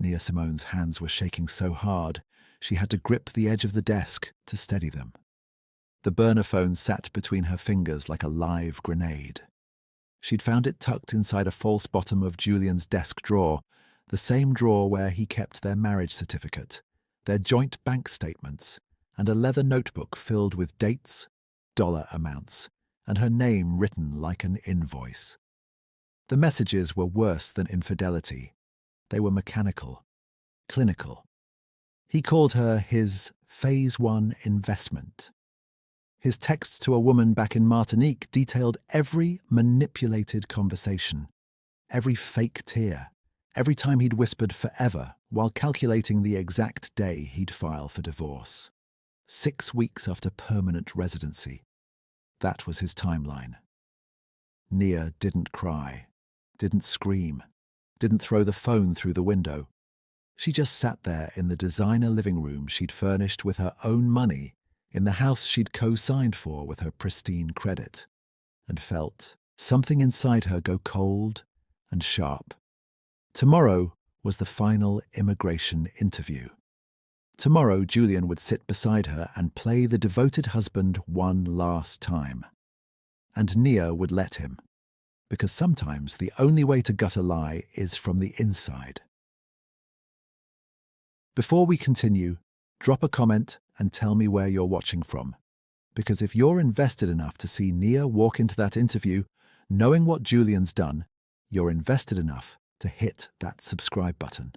Nia Simone's hands were shaking so hard, she had to grip the edge of the desk to steady them. The burner phone sat between her fingers like a live grenade. She'd found it tucked inside a false bottom of Julian's desk drawer, the same drawer where he kept their marriage certificate, their joint bank statements, and a leather notebook filled with dates, dollar amounts, and her name written like an invoice. The messages were worse than infidelity. They were mechanical, clinical. He called her his Phase 1 investment. His texts to a woman back in Martinique detailed every manipulated conversation, every fake tear, every time he'd whispered forever while calculating the exact day he'd file for divorce. 6 weeks after permanent residency. That was his timeline. Nia didn't cry, didn't scream, didn't throw the phone through the window. She just sat there in the designer living room she'd furnished with her own money, in the house she'd co-signed for with her pristine credit, and felt something inside her go cold and sharp. Tomorrow was the final immigration interview. Tomorrow Julian would sit beside her and play the devoted husband one last time. And Nia would let him, because sometimes the only way to gut a lie is from the inside. Before we continue, drop a comment and tell me where you're watching from, because if you're invested enough to see Nia walk into that interview, knowing what Julian's done, you're invested enough to hit that subscribe button.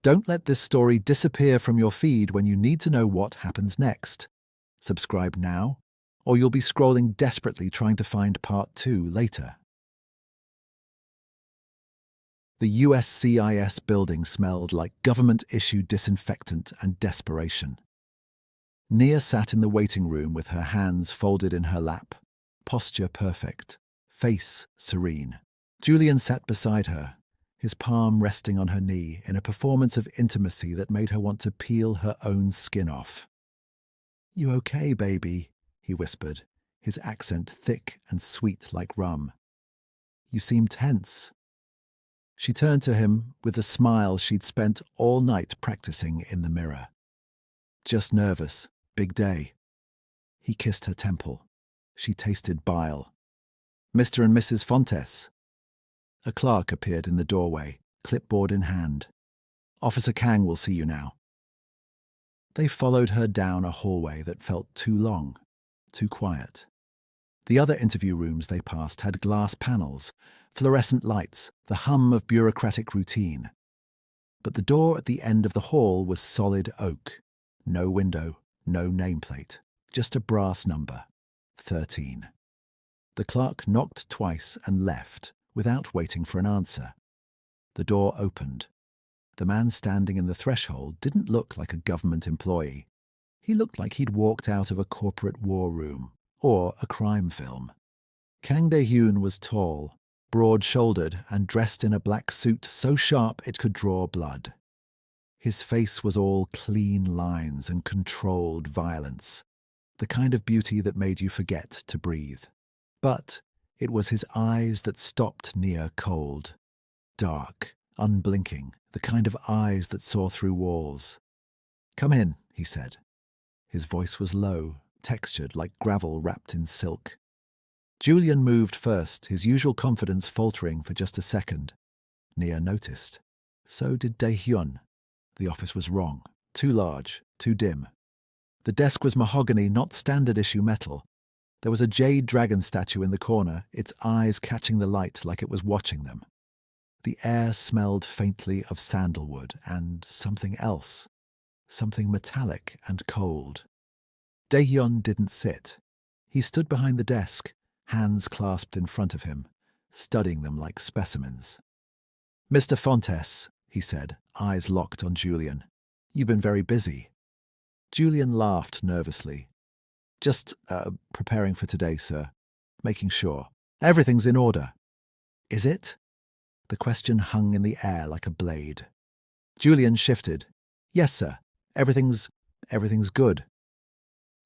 Don't let this story disappear from your feed when you need to know what happens next. Subscribe now, or you'll be scrolling desperately trying to find part 2 later. The USCIS building smelled like government-issued disinfectant and desperation. Nia sat in the waiting room with her hands folded in her lap, posture perfect, face serene. Julian sat beside her, his palm resting on her knee in a performance of intimacy that made her want to peel her own skin off. "You okay, baby?" he whispered, his accent thick and sweet like rum. "You seem tense." She turned to him with the smile she'd spent all night practicing in the mirror. "Just nervous. Big day." He kissed her temple. She tasted bile. "Mr. and Mrs. Fontes." A clerk appeared in the doorway, clipboard in hand. "Officer Kang will see you now." They followed her down a hallway that felt too long, too quiet. The other interview rooms they passed had glass panels, fluorescent lights, the hum of bureaucratic routine. But the door at the end of the hall was solid oak. No window, no nameplate, just a brass number, 13. The clerk knocked twice and left, without waiting for an answer. The door opened. The man standing in the threshold didn't look like a government employee. He looked like he'd walked out of a corporate war room or a crime film. Kang Dae-hyun was tall, broad-shouldered, and dressed in a black suit so sharp it could draw blood. His face was all clean lines and controlled violence, the kind of beauty that made you forget to breathe. But it was his eyes that stopped Nia cold. Dark, unblinking, the kind of eyes that saw through walls. "Come in," he said. His voice was low, textured like gravel wrapped in silk. Julian moved first, his usual confidence faltering for just a second. Nia noticed. So did Dae-hyun. The office was wrong. Too large, too dim. The desk was mahogany, not standard-issue metal. There was a jade dragon statue in the corner, its eyes catching the light like it was watching them. The air smelled faintly of sandalwood and something else, something metallic and cold. Dae-hyun didn't sit. He stood behind the desk, hands clasped in front of him, studying them like specimens. "Mr. Fontes," he said, eyes locked on Julian. "You've been very busy." Julian laughed nervously. "Just preparing for today, sir. Making sure. Everything's in order." "Is it?" The question hung in the air like a blade. Julian shifted. "Yes, sir. Everything's good."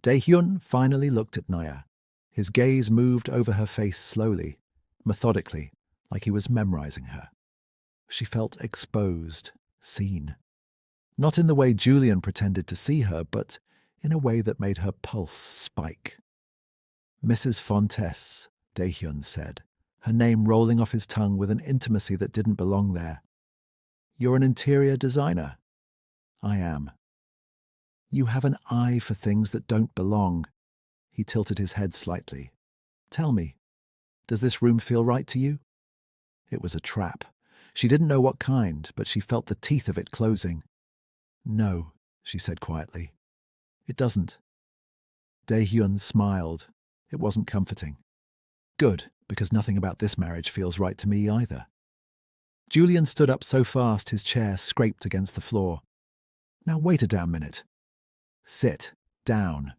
Dae-hyun finally looked at Nia. His gaze moved over her face slowly, methodically, like he was memorizing her. She felt exposed, seen. Not in the way Julian pretended to see her, but in a way that made her pulse spike. Mrs. Fontes, Dae-hyun said, her name rolling off his tongue with an intimacy that didn't belong there. You're an interior designer. I am. You have an eye for things that don't belong. He tilted his head slightly. Tell me, does this room feel right to you? It was a trap. She didn't know what kind, but she felt the teeth of it closing. No, she said quietly. It doesn't. Dae-hyun smiled. It wasn't comforting. Good, because nothing about this marriage feels right to me either. Julian stood up so fast his chair scraped against the floor. Now wait a damn minute. Sit down.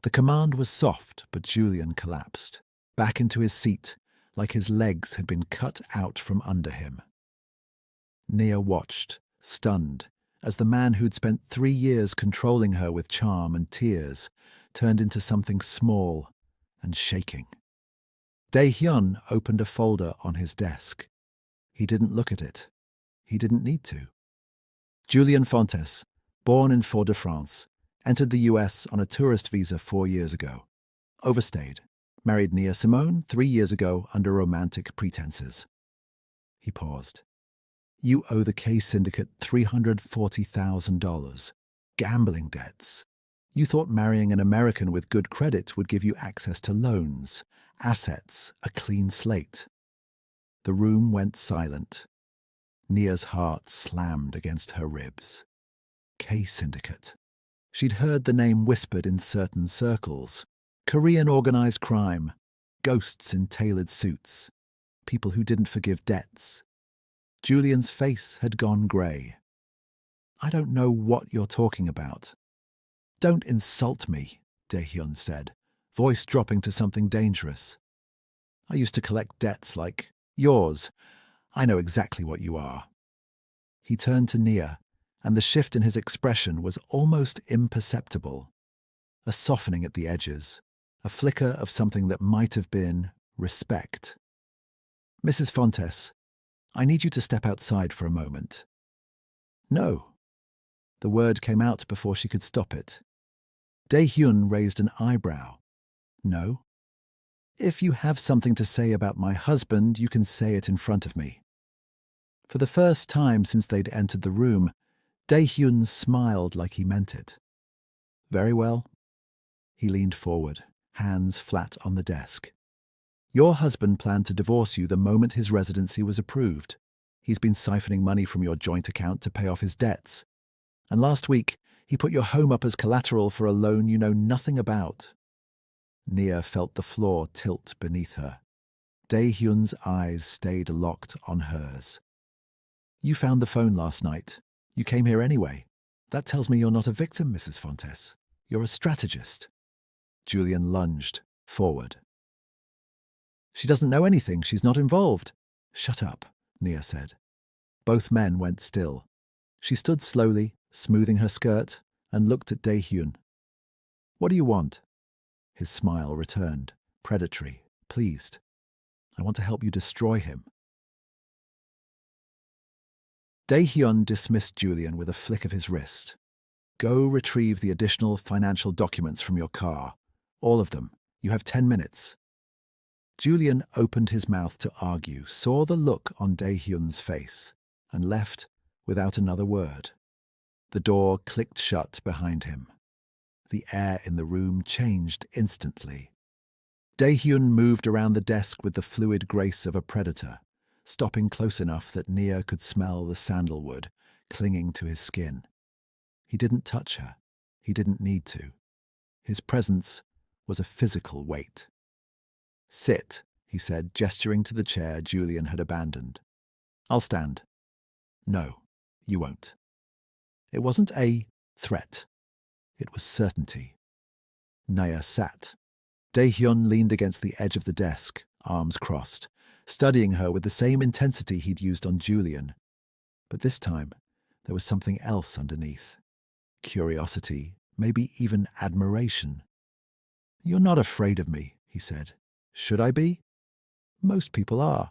The command was soft, but Julian collapsed, back into his seat, like his legs had been cut out from under him. Nia watched, stunned, as the man who'd spent 3 years controlling her with charm and tears turned into something small and shaking. Dae-hyun opened a folder on his desk. He didn't look at it. He didn't need to. Julian Fontes, born in Fort-de-France, entered the US on a tourist visa 4 years ago. Overstayed. Married Nia Simone 3 years ago under romantic pretenses. He paused. You owe the K Syndicate $340,000. Gambling debts. You thought marrying an American with good credit would give you access to loans, assets, a clean slate. The room went silent. Nia's heart slammed against her ribs. K Syndicate. She'd heard the name whispered in certain circles. Korean organized crime, ghosts in tailored suits, people who didn't forgive debts. Julian's face had gone grey. I don't know what you're talking about. Don't insult me, Dae-hyun said, voice dropping to something dangerous. I used to collect debts like yours. I know exactly what you are. He turned to Nia, and the shift in his expression was almost imperceptible. A softening at the edges, a flicker of something that might have been respect. Mrs. Fontes, I need you to step outside for a moment. No. The word came out before she could stop it. Dae-hyun raised an eyebrow. No. If you have something to say about my husband, you can say it in front of me. For the first time since they'd entered the room, Dae-hyun smiled like he meant it. Very well. He leaned forward, hands flat on the desk. Your husband planned to divorce you the moment his residency was approved. He's been siphoning money from your joint account to pay off his debts. And last week, he put your home up as collateral for a loan you know nothing about. Nia felt the floor tilt beneath her. Dae-hyun's eyes stayed locked on hers. You found the phone last night. You came here anyway. That tells me you're not a victim, Mrs. Fontes. You're a strategist. Julian lunged forward. She doesn't know anything. She's not involved. Shut up, Nia said. Both men went still. She stood slowly, smoothing her skirt, and looked at Dae-hyun. What do you want? His smile returned, predatory, pleased. I want to help you destroy him. Dae-hyun dismissed Julian with a flick of his wrist. Go retrieve the additional financial documents from your car. All of them. You have 10 minutes. Julian opened his mouth to argue, saw the look on Dae-hyun's face, and left without another word. The door clicked shut behind him. The air in the room changed instantly. Dae-hyun moved around the desk with the fluid grace of a predator, stopping close enough that Nia could smell the sandalwood clinging to his skin. He didn't touch her. He didn't need to. His presence was a physical weight. Sit, he said, gesturing to the chair Julian had abandoned. I'll stand. No, you won't. It wasn't a threat. It was certainty. Nia sat. Dae-hyun leaned against the edge of the desk, arms crossed, studying her with the same intensity he'd used on Julian. But this time, there was something else underneath. Curiosity, maybe even admiration. You're not afraid of me, he said. Should I be? Most people are.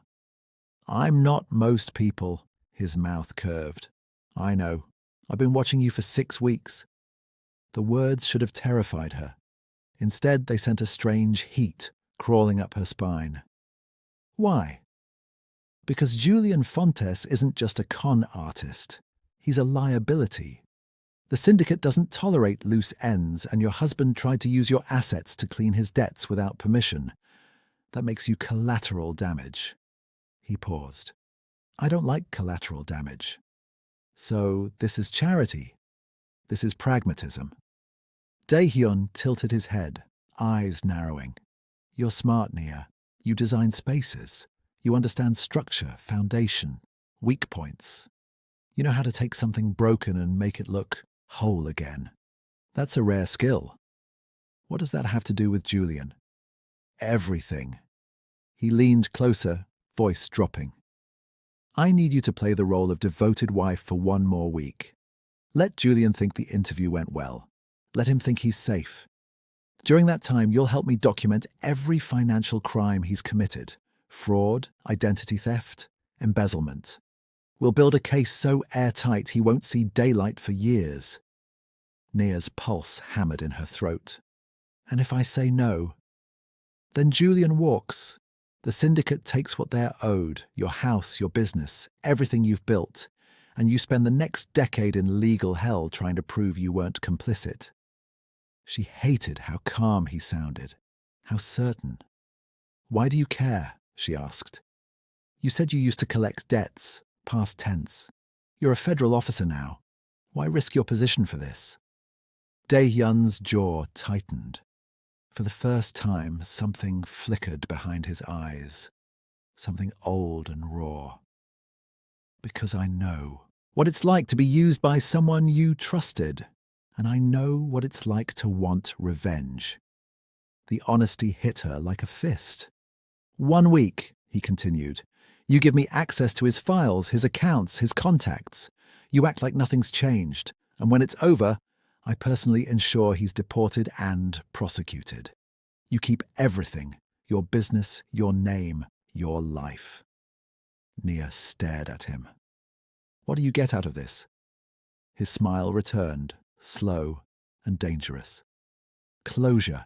I'm not most people, his mouth curved. I know. I've been watching you for 6 weeks. The words should have terrified her. Instead, they sent a strange heat crawling up her spine. Why? Because Julian Fontes isn't just a con artist. He's a liability. The syndicate doesn't tolerate loose ends, and your husband tried to use your assets to clean his debts without permission. That makes you collateral damage. He paused. I don't like collateral damage. So this is charity. This is pragmatism. Dae-hyun tilted his head, eyes narrowing. You're smart, Nia. You design spaces. You understand structure, foundation, weak points. You know how to take something broken and make it look whole again. That's a rare skill. What does that have to do with Julian? Everything. He leaned closer, voice dropping. I need you to play the role of devoted wife for 1 more week. Let Julian think the interview went well. Let him think he's safe. During that time, you'll help me document every financial crime he's committed. Fraud, identity theft, embezzlement. We'll build a case so airtight he won't see daylight for years. Nia's pulse hammered in her throat. And if I say no? Then Julian walks. The syndicate takes what they're owed, your house, your business, everything you've built, and you spend the next decade in legal hell trying to prove you weren't complicit. She hated how calm he sounded, how certain. Why do you care? She asked. You said you used to collect debts, past tense. You're a federal officer now. Why risk your position for this? Dae-hyun's jaw tightened. For the first time, something flickered behind his eyes, something old and raw. Because I know what it's like to be used by someone you trusted, and I know what it's like to want revenge. The honesty hit her like a fist. 1 week, he continued. You give me access to his files, his accounts, his contacts. You act like nothing's changed, and when it's over, I personally ensure he's deported and prosecuted. You keep everything, your business, your name, your life. Nia stared at him. What do you get out of this? His smile returned, slow and dangerous. Closure,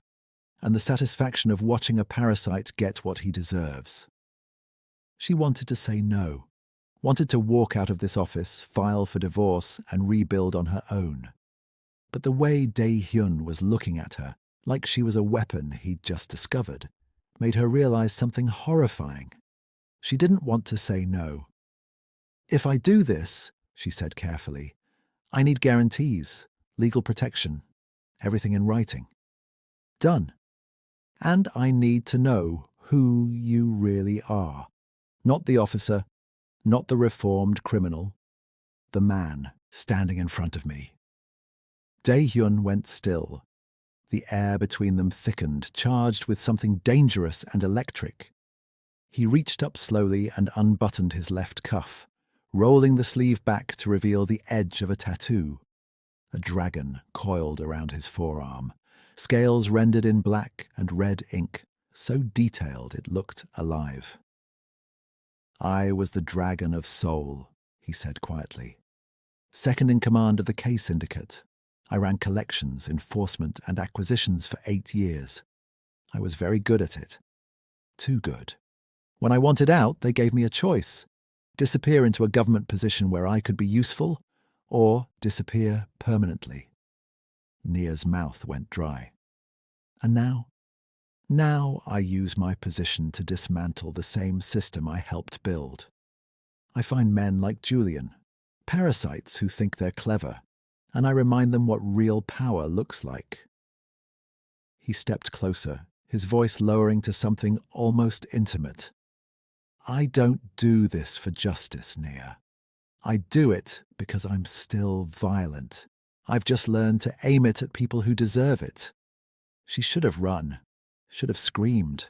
and the satisfaction of watching a parasite get what he deserves. She wanted to say no, wanted to walk out of this office, file for divorce, and rebuild on her own. But the way Dae-hyun was looking at her, like she was a weapon he'd just discovered, made her realize something horrifying. She didn't want to say no. If I do this, she said carefully, I need guarantees, legal protection, everything in writing. Done. And I need to know who you really are. Not the officer, not the reformed criminal, the man standing in front of me. Dae-hyun went still. The air between them thickened, charged with something dangerous and electric. He reached up slowly and unbuttoned his left cuff, rolling the sleeve back to reveal the edge of a tattoo. A dragon coiled around his forearm, scales rendered in black and red ink, so detailed it looked alive. I was the Dragon of Soul, he said quietly. Second in command of the K Syndicate. I ran collections, enforcement, and acquisitions for 8 years. I was very good at it. Too good. When I wanted out, they gave me a choice. Disappear into a government position where I could be useful, or disappear permanently. Nia's mouth went dry. And now? Now I use my position to dismantle the same system I helped build. I find men like Julian, parasites who think they're clever, and I remind them what real power looks like. He stepped closer, his voice lowering to something almost intimate. I don't do this for justice, Nia. I do it because I'm still violent. I've just learned to aim it at people who deserve it. She should have run, should have screamed,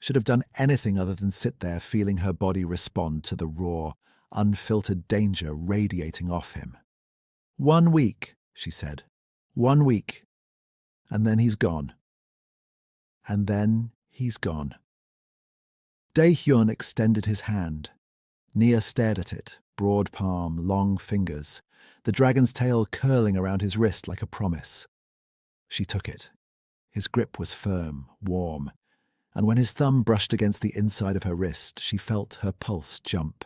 should have done anything other than sit there feeling her body respond to the raw, unfiltered danger radiating off him. 1 week, she said. 1 week. And then he's gone. And then he's gone. Dae-hyun extended his hand. Nia stared at it, broad palm, long fingers, the dragon's tail curling around his wrist like a promise. She took it. His grip was firm, warm, and when his thumb brushed against the inside of her wrist, she felt her pulse jump.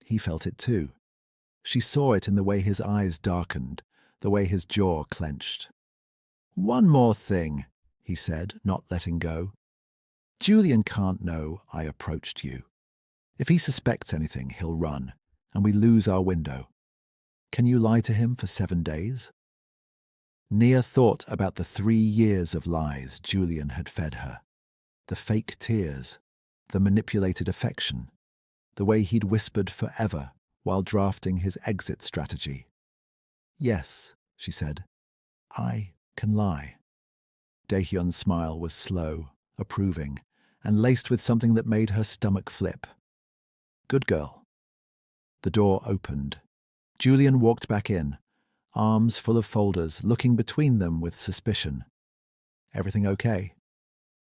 He felt it too. She saw it in the way his eyes darkened, the way his jaw clenched. "One more thing," he said, not letting go. "Julian can't know I approached you. If he suspects anything, he'll run, and we lose our window. Can you lie to him for 7 days?" Nia thought about the 3 years of lies Julian had fed her. The fake tears, the manipulated affection, the way he'd whispered forever while drafting his exit strategy. "Yes," she said, "I can lie." Dae-hyun's smile was slow, approving, and laced with something that made her stomach flip. "Good girl." The door opened. Julian walked back in, arms full of folders, looking between them with suspicion. "Everything okay?"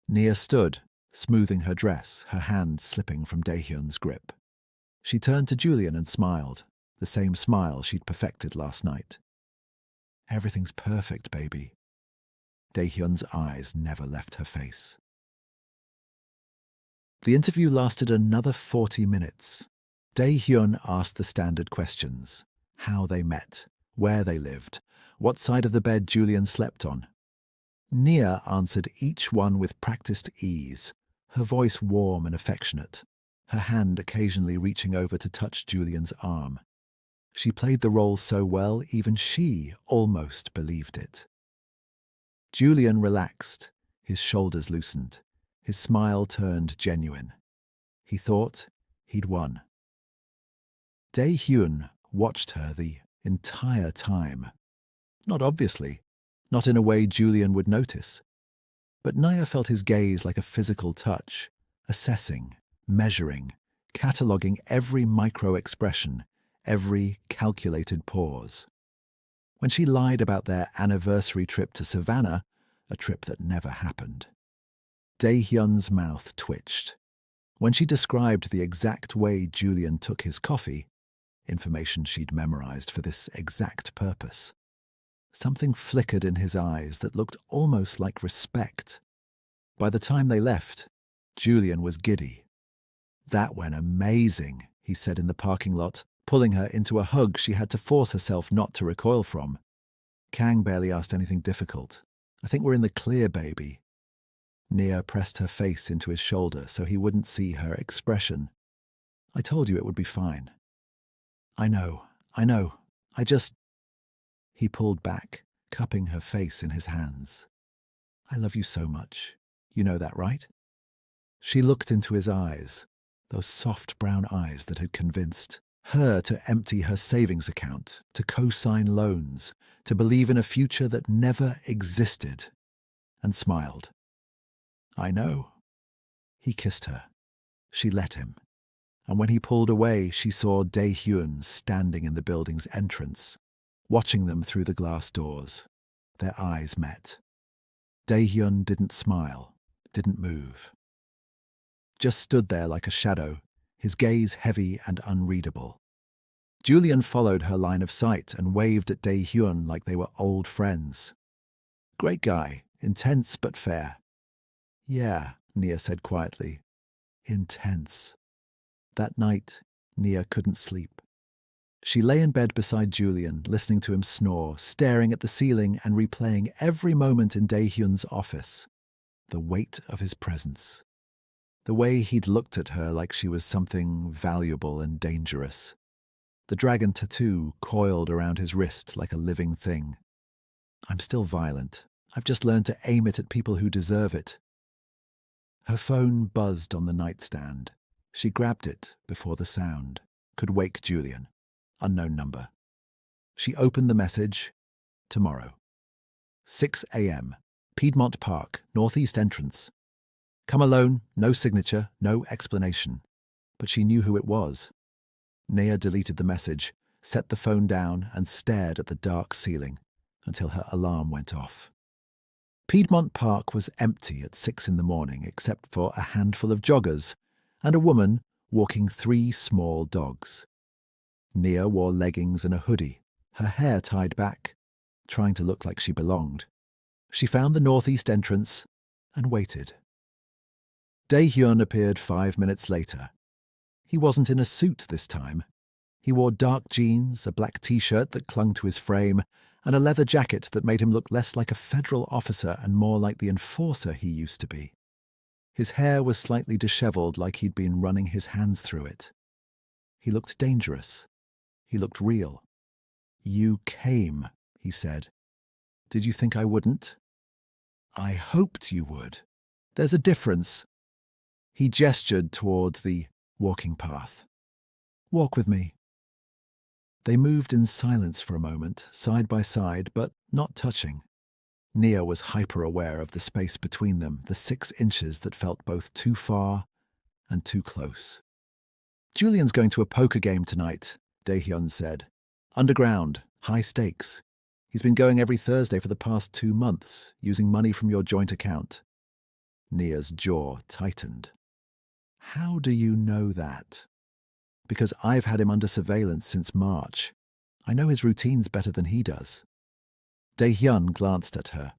Nia stood, smoothing her dress, her hand slipping from Dae-hyun's grip. She turned to Julian and smiled, the same smile she'd perfected last night. "Everything's perfect, baby." Dae-hyun's eyes never left her face. The interview lasted another 40 minutes. Dae-hyun asked the standard questions: how they met, where they lived, what side of the bed Julian slept on. Nia answered each one with practiced ease, her voice warm and affectionate, her hand occasionally reaching over to touch Julian's arm. She played the role so well, even she almost believed it. Julian relaxed, his shoulders loosened, his smile turned genuine. He thought he'd won. Dae-hyun watched her the entire time. Not obviously, not in a way Julian would notice. But Nia felt his gaze like a physical touch, assessing, measuring, cataloguing every micro-expression, every calculated pause. When she lied about their anniversary trip to Savannah, a trip that never happened, Dae-hyun's mouth twitched. When she described the exact way Julian took his coffee, information she'd memorized for this exact purpose, something flickered in his eyes that looked almost like respect. By the time they left, Julian was giddy. "That went amazing," he said in the parking lot, pulling her into a hug she had to force herself not to recoil from. "Kang barely asked anything difficult. I think we're in the clear, baby." Nia pressed her face into his shoulder so he wouldn't see her expression. "I told you it would be fine." I know. I just..." He pulled back, cupping her face in his hands. "I love you so much. You know that, right?" She looked into his eyes, those soft brown eyes that had convinced her to empty her savings account, to co-sign loans, to believe in a future that never existed, and smiled. "I know." He kissed her. She let him. And when he pulled away, she saw Dae-hyun standing in the building's entrance, watching them through the glass doors. Their eyes met. Dae-hyun didn't smile, didn't move. Just stood there like a shadow, his gaze heavy and unreadable. Julian followed her line of sight and waved at Dae-hyun like they were old friends. "Great guy, intense but fair." "Yeah," Nia said quietly. "Intense." That night, Nia couldn't sleep. She lay in bed beside Julian, listening to him snore, staring at the ceiling and replaying every moment in Dae-hyun's office. The weight of his presence. The way he'd looked at her like she was something valuable and dangerous. The dragon tattoo coiled around his wrist like a living thing. "I'm still violent. I've just learned to aim it at people who deserve it." Her phone buzzed on the nightstand. She grabbed it before the sound. Could wake Julian. Unknown number. She opened the message. Tomorrow. 6 a.m. Piedmont Park, northeast entrance. Come alone, no signature, no explanation. But she knew who it was. Nia deleted the message, set the phone down and stared at the dark ceiling until her alarm went off. Piedmont Park was empty at 6 in the morning except for a handful of joggers and a woman walking 3 small dogs. Nia wore leggings and a hoodie, her hair tied back, trying to look like she belonged. She found the northeast entrance and waited. Dae-hyun appeared 5 minutes later. He wasn't in a suit this time. He wore dark jeans, a black t-shirt that clung to his frame, and a leather jacket that made him look less like a federal officer and more like the enforcer he used to be. His hair was slightly disheveled, like he'd been running his hands through it. He looked dangerous. He looked real. "You came," he said. "Did you think I wouldn't?" "I hoped you would. There's a difference." He gestured toward the walking path. "Walk with me." They moved in silence for a moment, side by side, but not touching. Nia was hyper-aware of the space between them, the 6 inches that felt both too far and too close. "Julian's going to a poker game tonight," Dae-hyun said. "Underground, high stakes. He's been going every Thursday for the past 2 months, using money from your joint account." Nia's jaw tightened. "How do you know that?" "Because I've had him under surveillance since March. I know his routines better than he does." Dae-hyun glanced at her.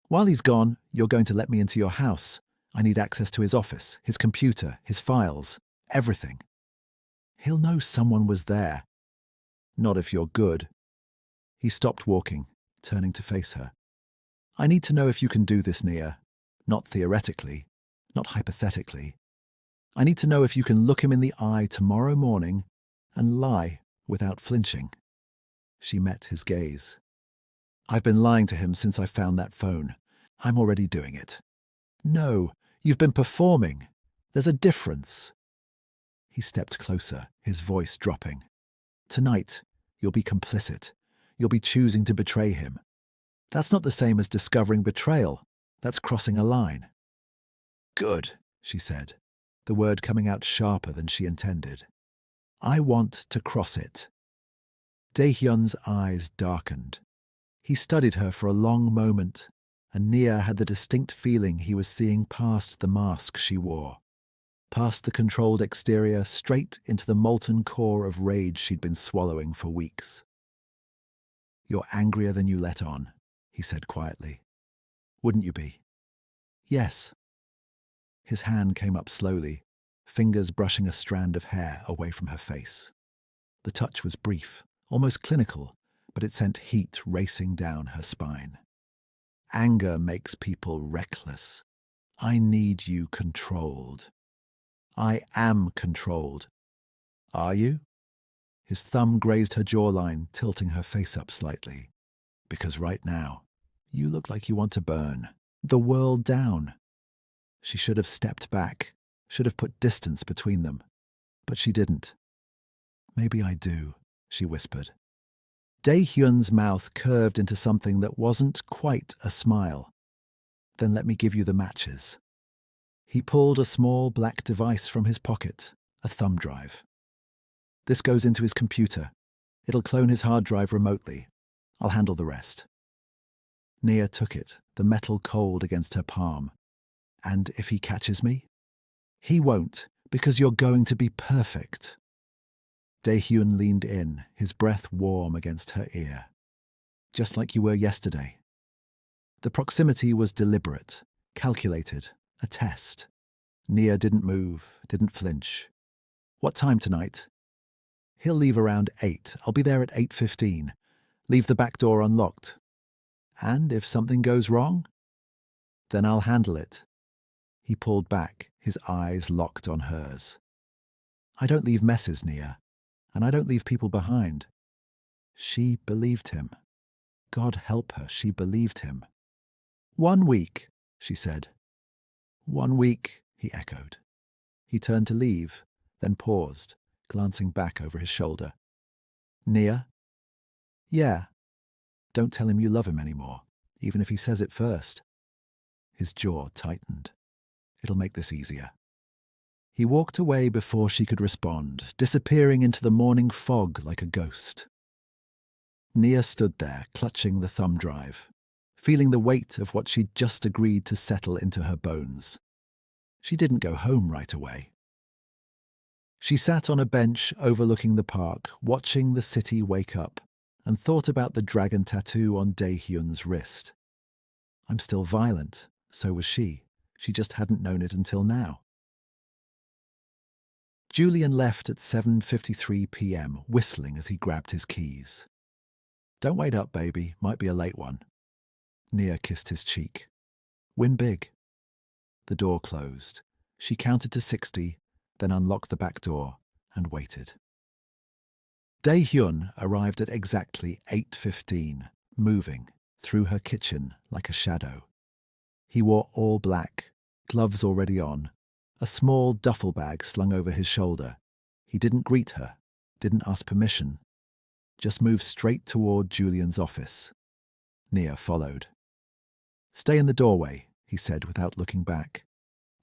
"While he's gone, you're going to let me into your house. I need access to his office, his computer, his files, everything." "He'll know someone was there." "Not if you're good." He stopped walking, turning to face her. "I need to know if you can do this, Nia. Not theoretically, not hypothetically. I need to know if you can look him in the eye tomorrow morning and lie without flinching." She met his gaze. "I've been lying to him since I found that phone. I'm already doing it." "No, you've been performing. There's a difference." He stepped closer, his voice dropping. "Tonight, you'll be complicit. You'll be choosing to betray him. That's not the same as discovering betrayal. That's crossing a line." "Good," she said, the word coming out sharper than she intended. "I want to cross it." Dae-hyun's eyes darkened. He studied her for a long moment, and Nia had the distinct feeling he was seeing past the mask she wore, past the controlled exterior, straight into the molten core of rage she'd been swallowing for weeks. "You're angrier than you let on," he said quietly. "Wouldn't you be?" "Yes." His hand came up slowly, fingers brushing a strand of hair away from her face. The touch was brief, almost clinical, but it sent heat racing down her spine. "Anger makes people reckless. I need you controlled." "I am controlled." "Are you?" His thumb grazed her jawline, tilting her face up slightly. "Because right now, you look like you want to burn the world down." She should have stepped back, should have put distance between them. But she didn't. "Maybe I do," she whispered. Dae-hyun's mouth curved into something that wasn't quite a smile. "Then let me give you the matches." He pulled a small black device from his pocket, a thumb drive. "This goes into his computer. It'll clone his hard drive remotely. I'll handle the rest." Nia took it, the metal cold against her palm. "And if he catches me?" "He won't, because you're going to be perfect." Dae-hyun leaned in, his breath warm against her ear. "Just like you were yesterday." The proximity was deliberate, calculated, a test. Nia didn't move, didn't flinch. "What time tonight?" "He'll leave around 8. I'll be there at 8:15. Leave the back door unlocked." "And if something goes wrong?" "Then I'll handle it." He pulled back, his eyes locked on hers. "I don't leave messes, Nia, and I don't leave people behind." She believed him. God help her, she believed him. "1 week," she said. "1 week," he echoed. He turned to leave, then paused, glancing back over his shoulder. "Nia?" "Yeah." "Don't tell him you love him anymore, even if he says it first." His jaw tightened. "It'll make this easier." He walked away before she could respond, disappearing into the morning fog like a ghost. Nia stood there, clutching the thumb drive, feeling the weight of what she'd just agreed to settle into her bones. She didn't go home right away. She sat on a bench overlooking the park, watching the city wake up, and thought about the dragon tattoo on Dae-hyun's wrist. I'm still violent, so was she. She just hadn't known it until now. Julian left at 7:53 p.m., whistling as he grabbed his keys. Don't wait up, baby. Might be a late one. Nia kissed his cheek. Win big. The door closed. She counted to 60, then unlocked the back door and waited. Dae-hyun arrived at exactly 8:15, moving through her kitchen like a shadow. He wore all black, gloves already on, a small duffel bag slung over his shoulder. He didn't greet her, didn't ask permission, just moved straight toward Julian's office. Nia followed. Stay in the doorway, he said without looking back.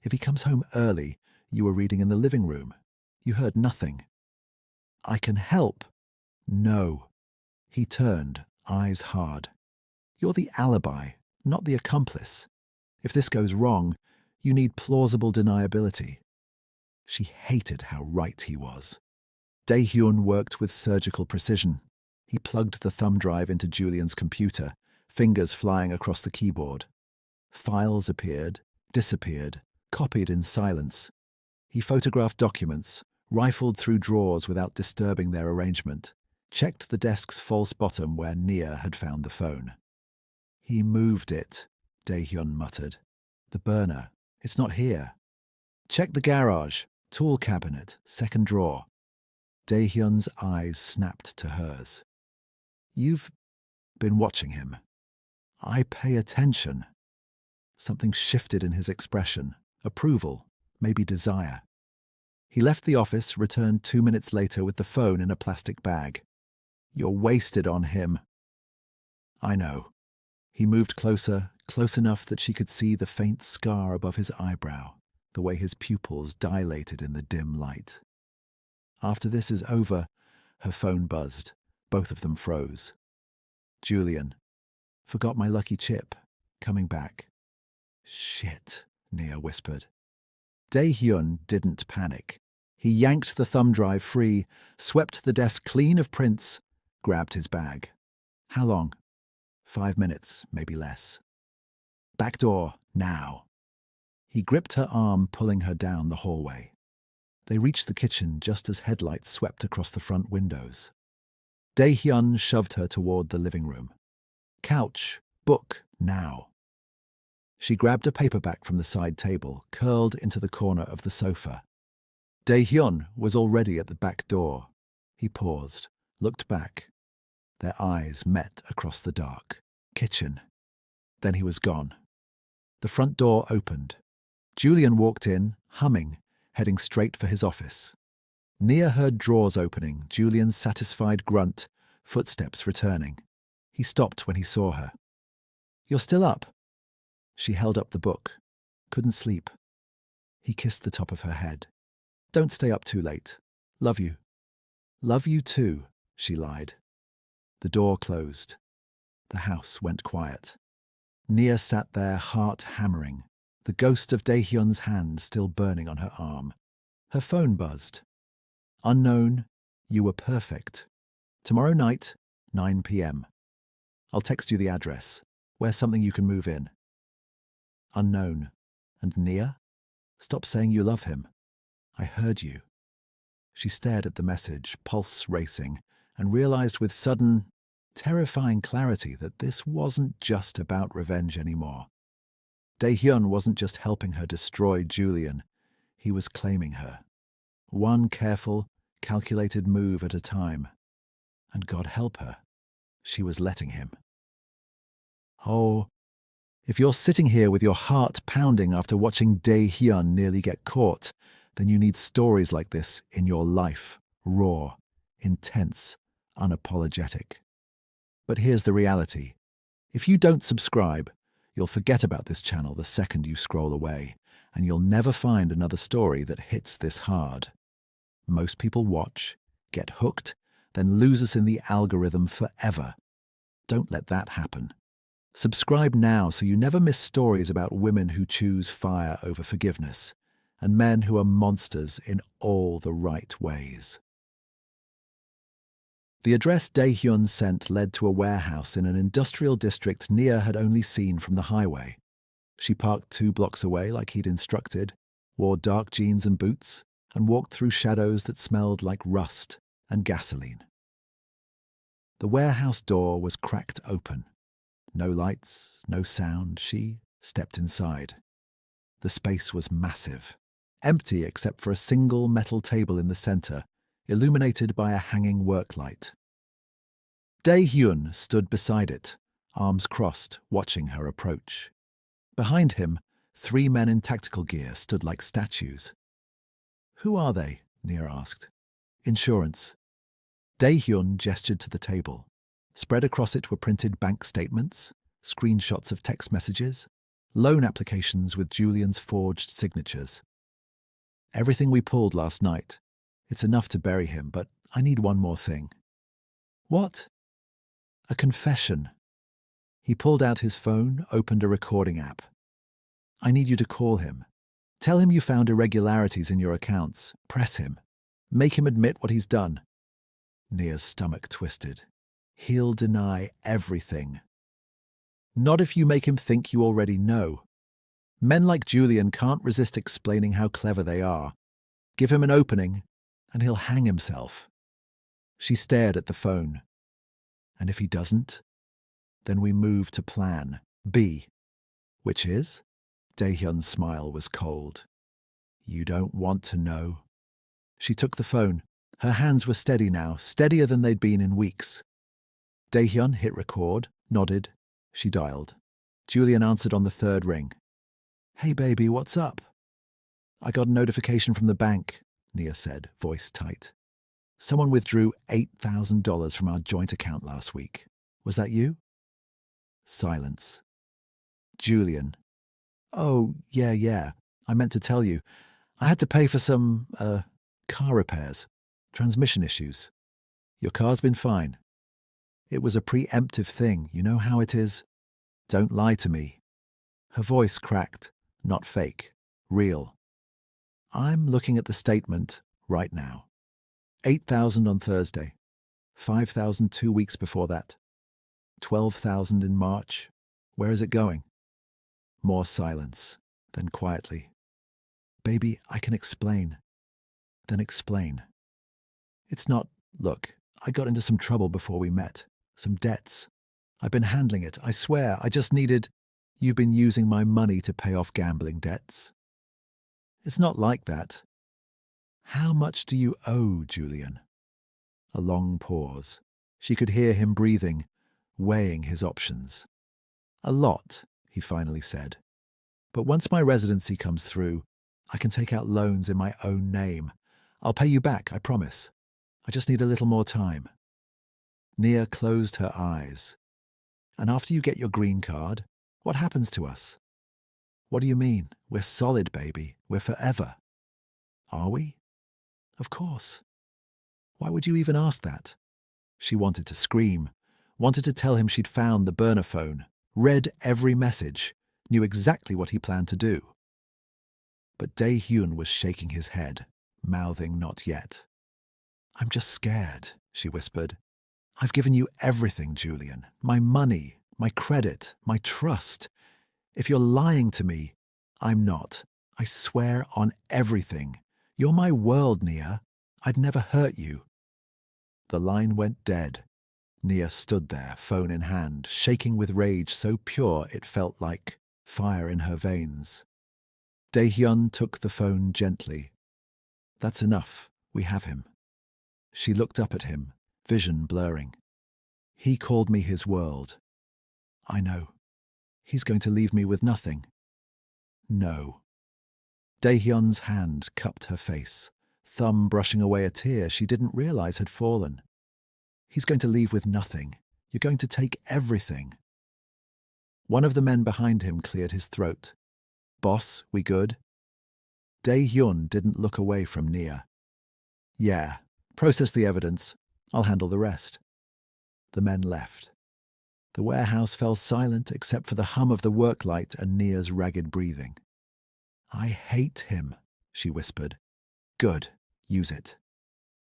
If he comes home early, you were reading in the living room. You heard nothing. I can help. No. He turned, eyes hard. You're the alibi, not the accomplice. If this goes wrong, you need plausible deniability. She hated how right he was. Dae-hyun worked with surgical precision. He plugged the thumb drive into Julian's computer, fingers flying across the keyboard. Files appeared, disappeared, copied in silence. He photographed documents, rifled through drawers without disturbing their arrangement, checked the desk's false bottom where Nia had found the phone. He moved it, Dae-hyun muttered. The burner. It's not here. Check the garage, tool cabinet, second drawer. Dae-hyun's eyes snapped to hers. You've been watching him. I pay attention. Something shifted in his expression. Approval, maybe desire. He left the office, returned 2 minutes later with the phone in a plastic bag. You're wasted on him. I know. He moved closer, close enough that she could see the faint scar above his eyebrow, the way his pupils dilated in the dim light. After this is over, her phone buzzed. Both of them froze. Julian. Forgot my lucky chip. Coming back. Shit, Nia whispered. Dae-hyun didn't panic. He yanked the thumb drive free, swept the desk clean of prints, grabbed his bag. How long? 5 minutes, maybe less. Back door, now. He gripped her arm, pulling her down the hallway. They reached the kitchen just as headlights swept across the front windows. Dae-hyun shoved her toward the living room. Couch, book, now. She grabbed a paperback from the side table, curled into the corner of the sofa. Dae-hyun was already at the back door. He paused, looked back. Their eyes met across the dark kitchen. Then he was gone. The front door opened. Julian walked in, humming, heading straight for his office. Nia heard drawers opening, Julian's satisfied grunt, footsteps returning. He stopped when he saw her. You're still up? She held up the book. Couldn't sleep. He kissed the top of her head. Don't stay up too late. Love you. Love you too, she lied. The door closed. The house went quiet. Nia sat there, heart hammering, the ghost of Dae-hyun's hand still burning on her arm. Her phone buzzed. Unknown, you were perfect. Tomorrow night, 9 p.m. I'll text you the address. Where's something you can move in? Unknown. And Nia? Stop saying you love him. I heard you. She stared at the message, pulse racing, and realized with sudden, terrifying clarity that this wasn't just about revenge anymore. Dae-hyun wasn't just helping her destroy Julian. He was claiming her. One careful, calculated move at a time. And God help her, she was letting him. Oh, if you're sitting here with your heart pounding after watching Dae-hyun nearly get caught, then you need stories like this in your life. Raw, intense, unapologetic. But here's the reality. If you don't subscribe, you'll forget about this channel the second you scroll away, and you'll never find another story that hits this hard. Most people watch, get hooked, then lose us in the algorithm forever. Don't let that happen. Subscribe now so you never miss stories about women who choose fire over forgiveness, and men who are monsters in all the right ways. The address Dae-hyun sent led to a warehouse in an industrial district Nia had only seen from the highway. She parked 2 blocks away like he'd instructed, wore dark jeans and boots, and walked through shadows that smelled like rust and gasoline. The warehouse door was cracked open. No lights, no sound. She stepped inside. The space was massive, empty except for a single metal table in the center, illuminated by a hanging work light. Dae-hyun stood beside it, arms crossed, watching her approach. Behind him, 3 men in tactical gear stood like statues. "Who are they?" Nia asked. "Insurance." Dae-hyun gestured to the table. Spread across it were printed bank statements, screenshots of text messages, loan applications with Julian's forged signatures. "Everything we pulled last night. It's enough to bury him, but I need one more thing." "What?" "A confession." He pulled out his phone, opened a recording app. "I need you to call him. Tell him you found irregularities in your accounts. Press him. Make him admit what he's done." Nia's stomach twisted. "He'll deny everything." "Not if you make him think you already know. Men like Julian can't resist explaining how clever they are. Give him an opening, and he'll hang himself." She stared at the phone. "And if he doesn't? Then we move to plan B." "Which is?" Dae-hyun's smile was cold. "You don't want to know." She took the phone. Her hands were steady now, steadier than they'd been in weeks. Dae-hyun hit record, nodded. She dialed. Julian answered on the 3rd ring. "Hey baby, what's up?" "I got a notification from the bank," Nia said, voice tight. "Someone withdrew $8,000 from our joint account last week. Was that you?" Silence. Julian. "Oh, yeah. I meant to tell you. I had to pay for some, car repairs. Transmission issues. Your car's been fine." "It was a preemptive thing. You know how it is." "Don't lie to me." Her voice cracked. Not fake. Real. "I'm looking at the statement right now. 8,000 on Thursday. 5,000 2 weeks before that. 12,000 in March. Where is it going?" More silence. Then quietly. "Baby, I can explain." "Then explain." "It's not, look, I got into some trouble before we met. Some debts. I've been handling it, I swear. I just needed. You've been using my money to pay off gambling debts." "It's not like that." "How much do you owe, Julian?" A long pause. She could hear him breathing, weighing his options. "A lot," he finally said. "But once my residency comes through, I can take out loans in my own name. I'll pay you back, I promise. I just need a little more time." Nia closed her eyes. "And after you get your green card, what happens to us?" "What do you mean? We're solid, baby. We're forever." "Are we?" "Of course." "Why would you even ask that?" She wanted to scream, wanted to tell him she'd found the burner phone, read every message, knew exactly what he planned to do. But Dae-hyun was shaking his head, mouthing not yet. "I'm just scared," she whispered. "I've given you everything, Julian. My money, my credit, my trust. If you're lying to me, I'm not. I swear on everything. You're my world, Nia. I'd never hurt you." The line went dead. Nia stood there, phone in hand, shaking with rage so pure it felt like fire in her veins. Dae-hyun took the phone gently. "That's enough. We have him." She looked up at him, vision blurring. "He called me his world." "I know. He's going to leave me with nothing." "No." Dae-hyun's hand cupped her face, thumb brushing away a tear she didn't realize had fallen. "He's going to leave with nothing. You're going to take everything." One of the men behind him cleared his throat. "Boss, we good?" Dae-hyun didn't look away from Nia. "Yeah, process the evidence. I'll handle the rest." The men left. The warehouse fell silent except for the hum of the work light and Nia's ragged breathing. "I hate him," she whispered. Good, use it.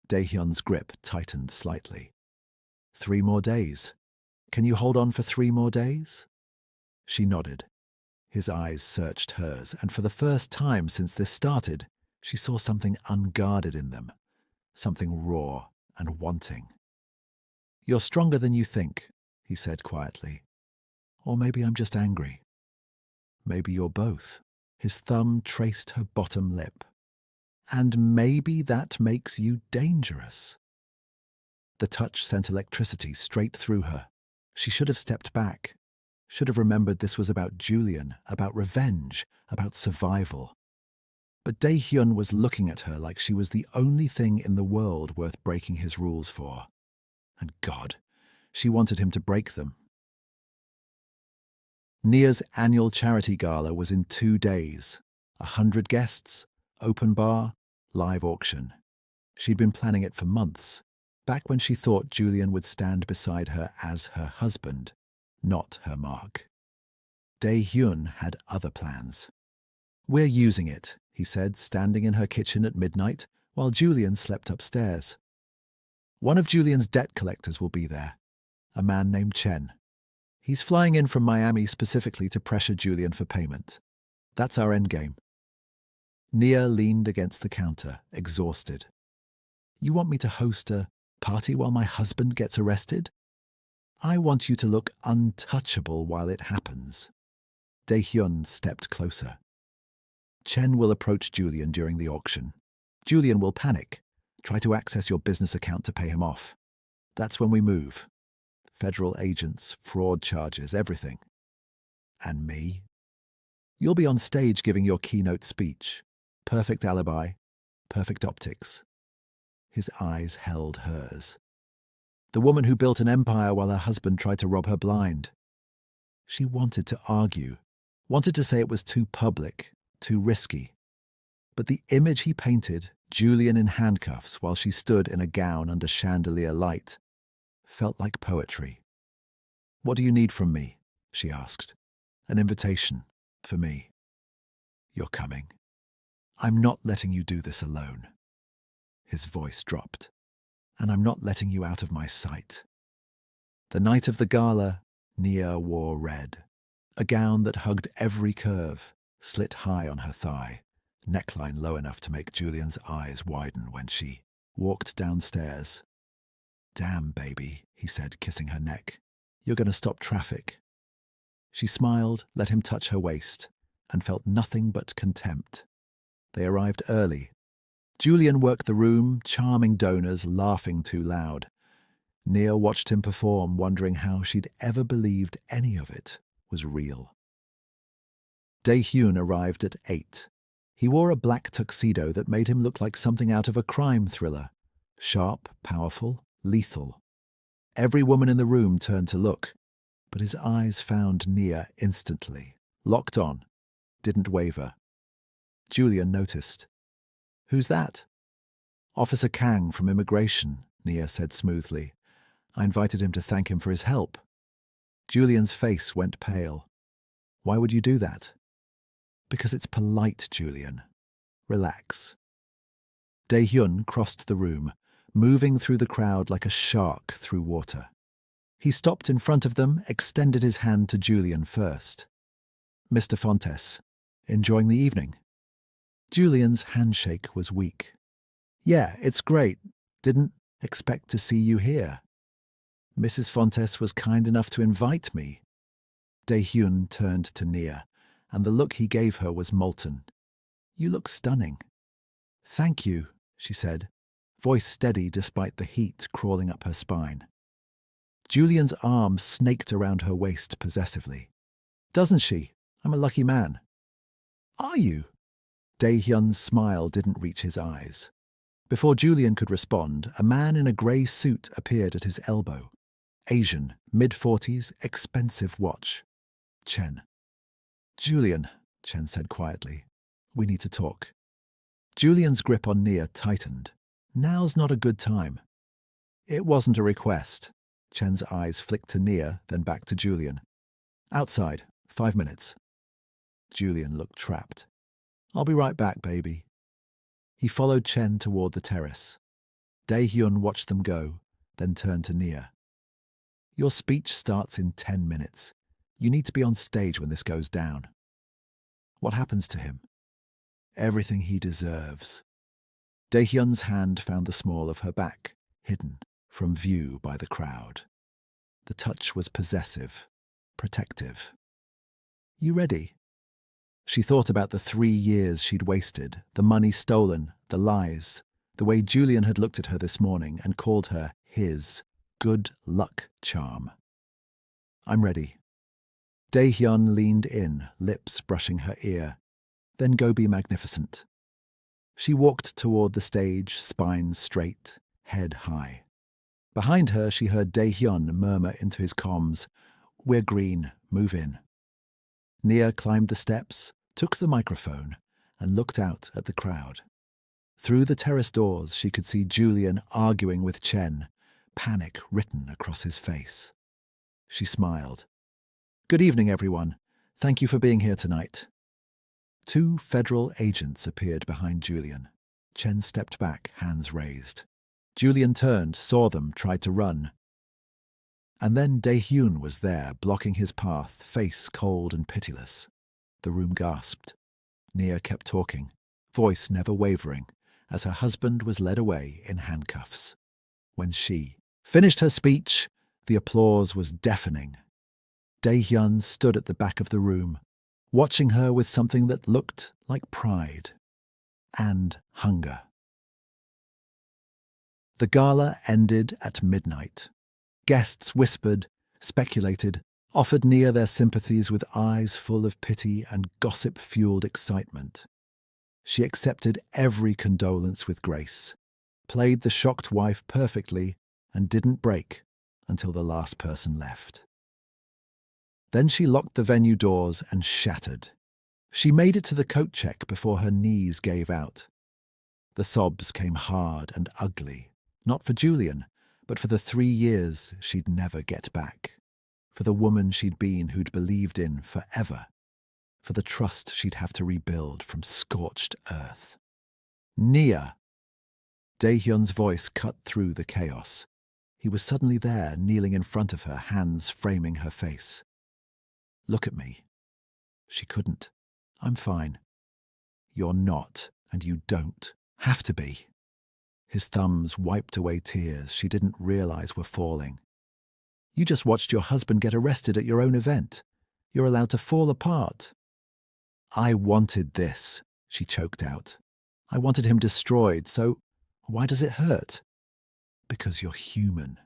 Dae-hyun's grip tightened slightly. 3 more days. Can you hold on for 3 more days? She nodded. His eyes searched hers, and for the first time since this started, she saw something unguarded in them, something raw and wanting. You're stronger than you think, he said quietly. Or maybe I'm just angry. Maybe you're both. His thumb traced her bottom lip. And maybe that makes you dangerous. The touch sent electricity straight through her. She should have stepped back, should have remembered this was about Julian, about revenge, about survival. But Dae-hyun was looking at her like she was the only thing in the world worth breaking his rules for. And God, she wanted him to break them. Nia's annual charity gala was in 2 days. 100 guests, open bar, live auction. She'd been planning it for months, back when she thought Julian would stand beside her as her husband, not her mark. Dae-hyun had other plans. We're using it, he said, standing in her kitchen at midnight, while Julian slept upstairs. One of Julian's debt collectors will be there, a man named Chen. He's flying in from Miami specifically to pressure Julian for payment. That's our endgame. Nia leaned against the counter, exhausted. You want me to host a party while my husband gets arrested? I want you to look untouchable while it happens. Dae-hyun stepped closer. Chen will approach Julian during the auction. Julian will panic, try to access your business account to pay him off. That's when we move. Federal agents, fraud charges, everything. And me? You'll be on stage giving your keynote speech. Perfect alibi, perfect optics. His eyes held hers. The woman who built an empire while her husband tried to rob her blind. She wanted to argue, wanted to say it was too public, too risky. But the image he painted, Julian in handcuffs while she stood in a gown under chandelier light, felt like poetry. What do you need from me? She asked. An invitation for me. You're coming. I'm not letting you do this alone. His voice dropped. And I'm not letting you out of my sight. The night of the gala, Nia wore red. A gown that hugged every curve, slit high on her thigh, neckline low enough to make Julian's eyes widen when she walked downstairs. Damn, baby, he said, kissing her neck. You're going to stop traffic. She smiled, let him touch her waist, and felt nothing but contempt. They arrived early. Julian worked the room, charming donors, laughing too loud. Nia watched him perform, wondering how she'd ever believed any of it was real. Dae-hyun arrived at 8. He wore a black tuxedo that made him look like something out of a crime thriller. Sharp, powerful, lethal. Every woman in the room turned to look, but his eyes found Nia instantly. Locked on, didn't waver. Julian noticed. Who's that? Officer Kang from Immigration, Nia said smoothly. I invited him to thank him for his help. Julian's face went pale. Why would you do that? Because it's polite, Julian. Relax. Dae-hyun crossed the room, moving through the crowd like a shark through water. He stopped in front of them, extended his hand to Julian first. Mr. Fontes, enjoying the evening? Julian's handshake was weak. Yeah, it's great. Didn't expect to see you here. Mrs. Fontes was kind enough to invite me. Dae-hyun turned to Nia, and the look he gave her was molten. You look stunning. Thank you, she said, voice steady despite the heat crawling up her spine. Julian's arm snaked around her waist possessively. Doesn't she? I'm a lucky man. Are you? Dae-hyun's smile didn't reach his eyes. Before Julian could respond, a man in a grey suit appeared at his elbow. Asian, mid-40s, expensive watch. Chen. Julian, Chen said quietly. We need to talk. Julian's grip on Nia tightened. Now's not a good time. It wasn't a request. Chen's eyes flicked to Nia, then back to Julian. Outside, 5 minutes. Julian looked trapped. I'll be right back, baby. He followed Chen toward the terrace. Dae-hyun watched them go, then turned to Nia. Your speech starts in 10 minutes. You need to be on stage when this goes down. What happens to him? Everything he deserves. Dae-hyun's hand found the small of her back, hidden from view by the crowd. The touch was possessive, protective. You ready? She thought about the 3 years she'd wasted, the money stolen, the lies, the way Julian had looked at her this morning and called her his good luck charm. I'm ready. Dae-hyun leaned in, lips brushing her ear. Then go be magnificent. She walked toward the stage, spine straight, head high. Behind her, she heard Dae-hyun murmur into his comms, "We're green, move in." Nia climbed the steps, took the microphone, and looked out at the crowd. Through the terrace doors, she could see Julian arguing with Chen, panic written across his face. She smiled. Good evening, everyone. Thank you for being here tonight. 2 federal agents appeared behind Julian. Chen stepped back, hands raised. Julian turned, saw them, tried to run. And then Dae-hyun was there, blocking his path, face cold and pitiless. The room gasped. Nia kept talking, voice never wavering, as her husband was led away in handcuffs. When she finished her speech, the applause was deafening. Dae-hyun stood at the back of the room, watching her with something that looked like pride and hunger. The gala ended at midnight. Guests whispered, speculated, offered Nia their sympathies with eyes full of pity and gossip-fueled excitement. She accepted every condolence with grace, played the shocked wife perfectly, and didn't break until the last person left. Then she locked the venue doors and shattered. She made it to the coat check before her knees gave out. The sobs came hard and ugly, not for Julian, but for the 3 years she'd never get back, for the woman she'd been who'd believed in forever, for the trust she'd have to rebuild from scorched earth. Nia! Dae-hyun's voice cut through the chaos. He was suddenly there, kneeling in front of her, hands framing her face. Look at me. She couldn't. I'm fine. You're not, and you don't have to be. His thumbs wiped away tears she didn't realize were falling. You just watched your husband get arrested at your own event. You're allowed to fall apart. I wanted this, she choked out. I wanted him destroyed, so why does it hurt? Because you're human.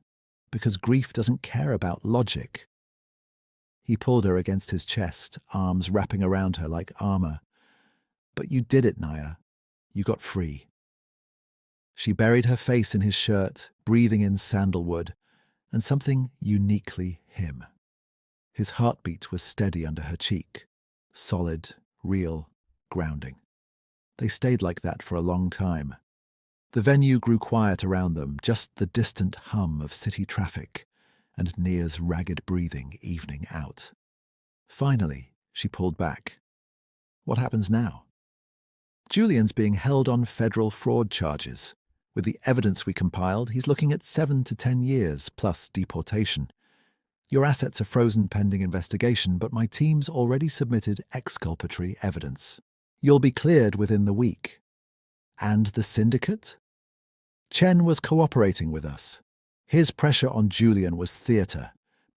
Because grief doesn't care about logic. He pulled her against his chest, arms wrapping around her like armor. But you did it, Nia. You got free. She buried her face in his shirt, breathing in sandalwood, and something uniquely him. His heartbeat was steady under her cheek, solid, real, grounding. They stayed like that for a long time. The venue grew quiet around them, just the distant hum of city traffic and Nia's ragged breathing evening out. Finally, she pulled back. What happens now? Julian's being held on federal fraud charges. With the evidence we compiled, he's looking at 7 to 10 years, plus deportation. Your assets are frozen pending investigation, but my team's already submitted exculpatory evidence. You'll be cleared within the week. And the syndicate? Chen was cooperating with us. His pressure on Julian was theatre,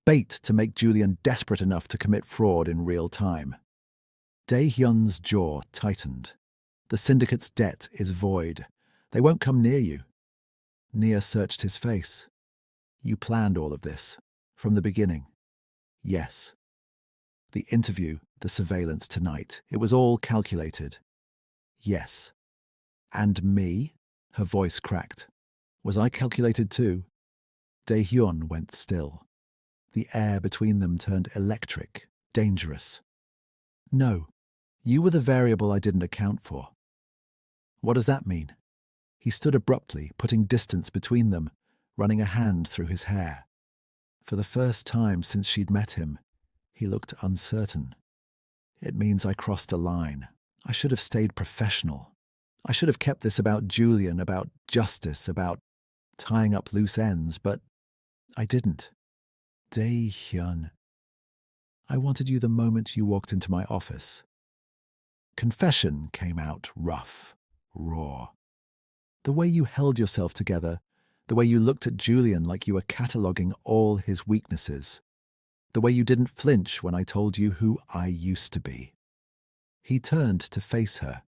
bait to make Julian desperate enough to commit fraud in real time. Dae-hyun's jaw tightened. The syndicate's debt is void. They won't come near you. Nia searched his face. You planned all of this, from the beginning. Yes. The interview, the surveillance tonight, it was all calculated. Yes. And me? Her voice cracked. Was I calculated too? Dae-hyun went still. The air between them turned electric, dangerous. No, you were the variable I didn't account for. What does that mean? He stood abruptly, putting distance between them, running a hand through his hair. For the first time since she'd met him, he looked uncertain. It means I crossed a line. I should have stayed professional. I should have kept this about Julian, about justice, about tying up loose ends, but I didn't. Dae-hyun, I wanted you the moment you walked into my office. Confession came out rough, raw. The way you held yourself together, the way you looked at Julian like you were cataloguing all his weaknesses, the way you didn't flinch when I told you who I used to be. He turned to face her.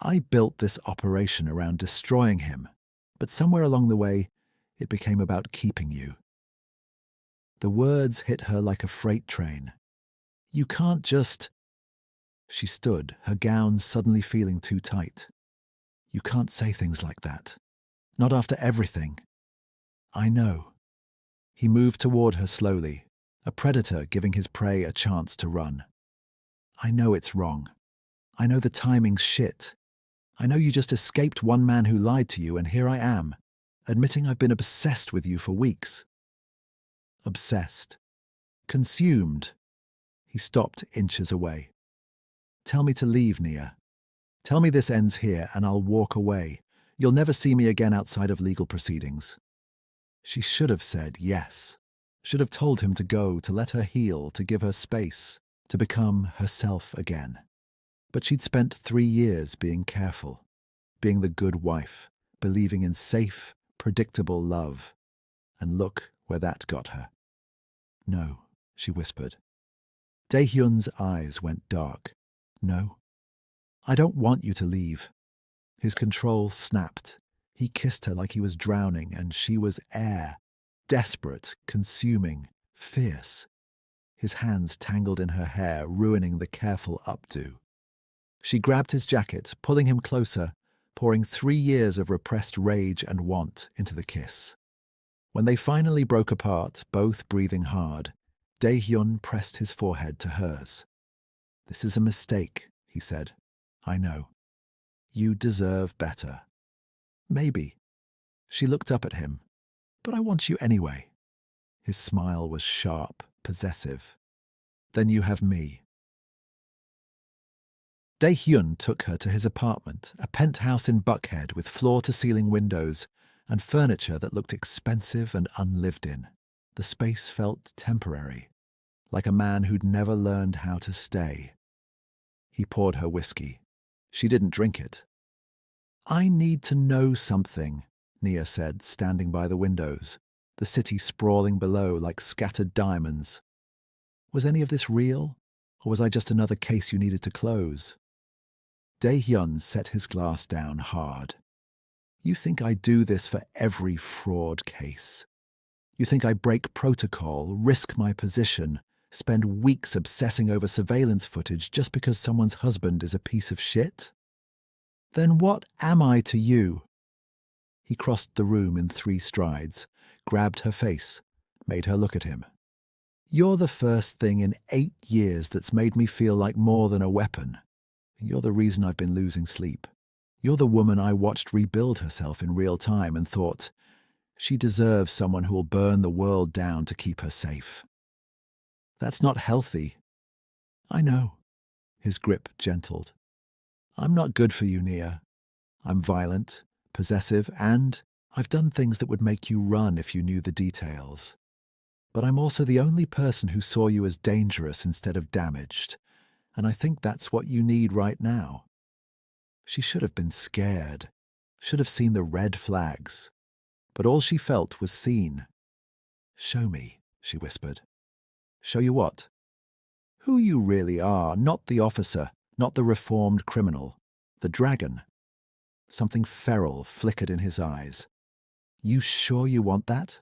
I built this operation around destroying him, but somewhere along the way, it became about keeping you. The words hit her like a freight train. You can't just... She stood, her gown suddenly feeling too tight. You can't say things like that. Not after everything. I know. He moved toward her slowly, a predator giving his prey a chance to run. I know it's wrong. I know the timing's shit. I know you just escaped one man who lied to you, and here I am, admitting I've been obsessed with you for weeks. Obsessed. Consumed. He stopped inches away. Tell me to leave, Nia. Tell me this ends here and I'll walk away. You'll never see me again outside of legal proceedings. She should have said yes. Should have told him to go, to let her heal, to give her space, to become herself again. But she'd spent 3 years being careful, being the good wife, believing in safe, predictable love. And look where that got her. No, she whispered. Dae-hyun's eyes went dark. No, I don't want you to leave. His control snapped. He kissed her like he was drowning, and she was air, desperate, consuming, fierce. His hands tangled in her hair, ruining the careful updo. She grabbed his jacket, pulling him closer, pouring 3 years of repressed rage and want into the kiss. When they finally broke apart, both breathing hard, Dae-hyun pressed his forehead to hers. This is a mistake, he said. I know. You deserve better. Maybe. She looked up at him. But I want you anyway. His smile was sharp, possessive. Then you have me. Dae-hyun took her to his apartment, a penthouse in Buckhead with floor-to-ceiling windows and furniture that looked expensive and unlived in. The space felt temporary, like a man who'd never learned how to stay. He poured her whiskey. She didn't drink it. I need to know something, Nia said, standing by the windows, the city sprawling below like scattered diamonds. Was any of this real, or was I just another case you needed to close? Dae-hyun set his glass down hard. You think I do this for every fraud case? You think I break protocol, risk my position, spend weeks obsessing over surveillance footage just because someone's husband is a piece of shit? Then what am I to you? He crossed the room in 3 strides, grabbed her face, made her look at him. You're the first thing in 8 years that's made me feel like more than a weapon. You're the reason I've been losing sleep. You're the woman I watched rebuild herself in real time and thought, she deserves someone who will burn the world down to keep her safe. That's not healthy. I know. His grip gentled. I'm not good for you, Nia. I'm violent, possessive, and I've done things that would make you run if you knew the details. But I'm also the only person who saw you as dangerous instead of damaged, and I think that's what you need right now. She should have been scared, should have seen the red flags, but all she felt was seen. Show me, she whispered. Show you what? Who you really are, not the officer, not the reformed criminal, the dragon. Something feral flickered in his eyes. You sure you want that?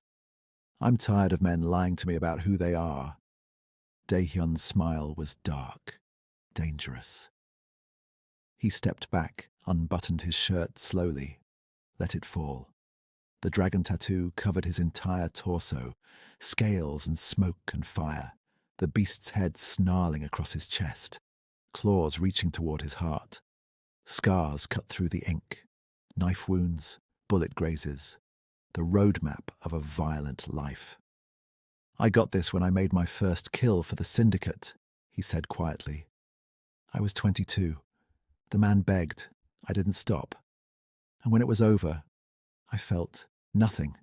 I'm tired of men lying to me about who they are. Dae-hyun's smile was dark, dangerous. He stepped back, unbuttoned his shirt slowly, let it fall. The dragon tattoo covered his entire torso, scales and smoke and fire, the beast's head snarling across his chest, claws reaching toward his heart. Scars cut through the ink, knife wounds, bullet grazes, the roadmap of a violent life. I got this when I made my first kill for the syndicate, he said quietly. I was 22. The man begged. I didn't stop. And when it was over, I felt nothing.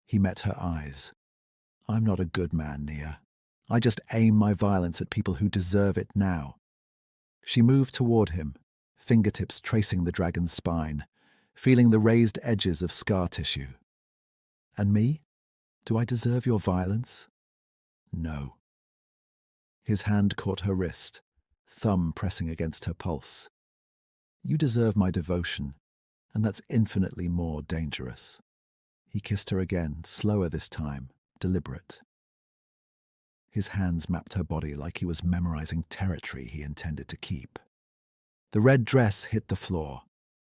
He met her eyes. I'm not a good man, Nia. I just aim my violence at people who deserve it now. She moved toward him, fingertips tracing the dragon's spine, feeling the raised edges of scar tissue. And me? Do I deserve your violence? No. His hand caught her wrist, thumb pressing against her pulse. You deserve my devotion, and that's infinitely more dangerous. He kissed her again, slower this time, deliberate. His hands mapped her body like he was memorizing territory he intended to keep. The red dress hit the floor.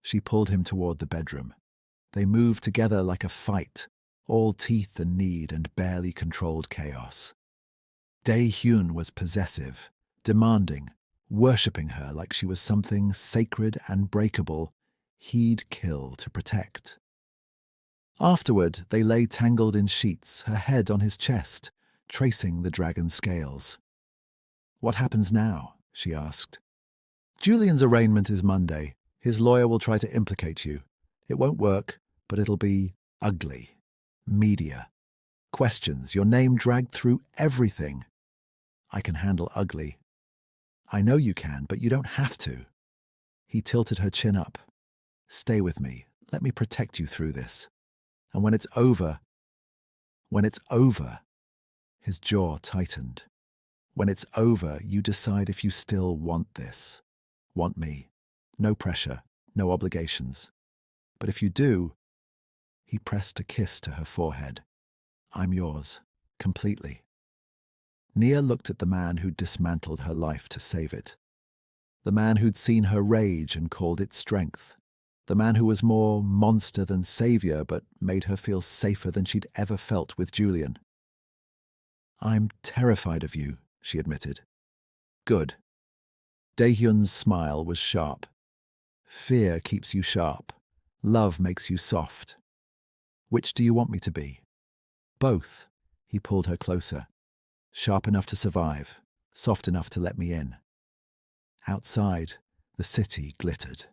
She pulled him toward the bedroom. They moved together like a fight, all teeth and need and barely controlled chaos. Dae-hyun was possessive, demanding, worshipping her like she was something sacred and breakable he'd kill to protect. Afterward, they lay tangled in sheets, her head on his chest, tracing the dragon's scales. What happens now? She asked. Julian's arraignment is Monday. His lawyer will try to implicate you. It won't work, but it'll be ugly. Media. Questions, your name dragged through everything. I can handle ugly. I know you can, but you don't have to. He tilted her chin up. Stay with me. Let me protect you through this. And when it's over, his jaw tightened. When it's over, you decide if you still want this. Want me. No pressure, no obligations. But if you do, he pressed a kiss to her forehead. I'm yours, completely. Nia looked at the man who'd dismantled her life to save it. The man who'd seen her rage and called it strength. The man who was more monster than savior, but made her feel safer than she'd ever felt with Julian. I'm terrified of you, she admitted. Good. Dae-hyun's smile was sharp. Fear keeps you sharp. Love makes you soft. Which do you want me to be? Both. He pulled her closer. Sharp enough to survive, soft enough to let me in. Outside, the city glittered.